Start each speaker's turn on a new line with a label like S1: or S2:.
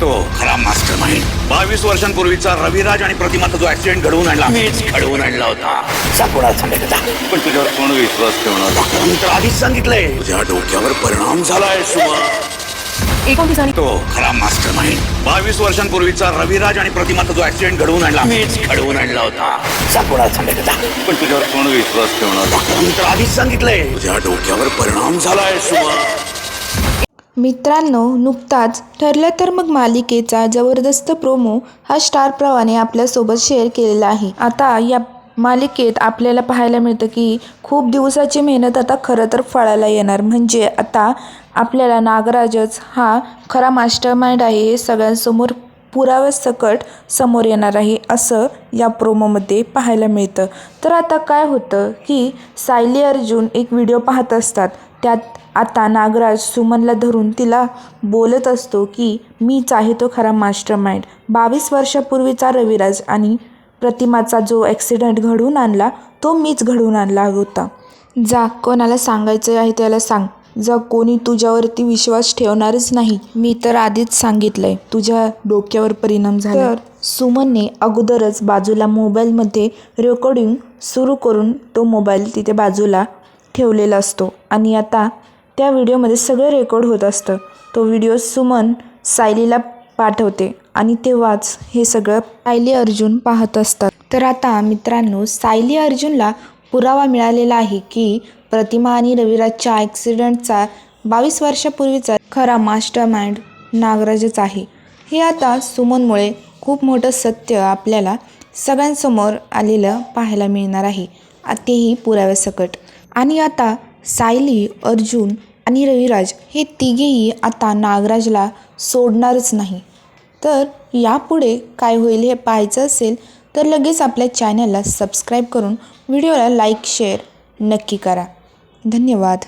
S1: तो खरा मास्टरमाइंड 22 वर्षांपूर्वीचा रविराज आणि प्रतिमाचा जो ऍक्सिडेंट घडवून आणला मीच घडवून आणला होता. कोणाला सांगायचं पण तुझ्यावर कोण विश्वास ठेवणार? मी तर आधीच सांगितलंय तुझ्या डोक्यावर परिणाम झालाय सुमा. तो खरा मास्टरमाइंड 22 वर्षांपूर्वीचा रविराज आणि प्रतिमाचा जो ऍक्सिडेंट घडवून आणला मीच घडवून आणला होता. कोणाला सांगायचं पण तुझ्यावर कोण विश्वास ठेवणार? मी तर आधीच सांगितलंय तुझ्या डोक्यावर परिणाम झालाय सुमा.
S2: मित्रांनो, नुकताच ठरलं तर मग मालिकेचा जबरदस्त प्रोमो हा स्टार प्रवाहने आपल्यासोबत शेअर केलेला आहे. आता या मालिकेत आपल्याला पाहायला मिळतं की खूप दिवसाची मेहनत आता खरं तर फळाला येणार. म्हणजे आता आपल्याला नागराजच हा खरा मास्टरमाइंड आहे हे सगळ्यांसमोर पुराव्यासकट समोर येणार आहे असं या प्रोमोमध्ये पाहायला मिळतं. तर आता काय होतं की सायली अर्जुन एक व्हिडिओ पाहत असतात. त्यात आता नागराज सुमनला धरून तिला बोलत असतो की मीच आहे तो खरा मास्टरमाइंड. 22 वर्षापूर्वीचा रविराज आणि प्रतिमाचा जो ॲक्सिडेंट घडवून आणला तो मीच घडवून आणला होता. जा, कोणाला सांगायचं आहे त्याला सांग. जा, कोणी तुझ्यावरती विश्वास ठेवणारच नाही. मी तर आधीच सांगितलंय तुझ्या डोक्यावर परिणाम झाला. तर सुमनने अगोदरच बाजूला मोबाईलमध्ये रेकॉर्डिंग सुरू करून तो मोबाईल तिथे बाजूला ठेवलेला असतो आणि आता त्या व्हिडिओमध्ये सगळं रेकॉर्ड होत असतं. तो व्हिडिओ सुमन सायलीला पाठवते आणि तेव्हाच हे सगळं सायली अर्जुन पाहत असतात. तर आता मित्रांनो, सायली अर्जुनला पुरावा मिळालेला आहे की प्रतिमा आणि रविराजच्या ॲक्सिडेंटचा 22 वर्षापूर्वीचा खरा मास्टरमाइंड नागराजच आहे. हे आता सुमनमुळे खूप मोठं सत्य आपल्याला सगळ्यांसमोर आलेलं पाहायला मिळणार आहे, तेही पुराव्यासकट. आणि आता सायली, अर्जुन आणि रविराज हे तिघेही आता नागराजला सोडणारच नाही. तर यापुढे काय होईल हे पाहायचं असेल तर लगेच आपल्या चॅनलला सबस्क्राईब करून व्हिडिओला लाईक शेअर नक्की करा. धन्यवाद.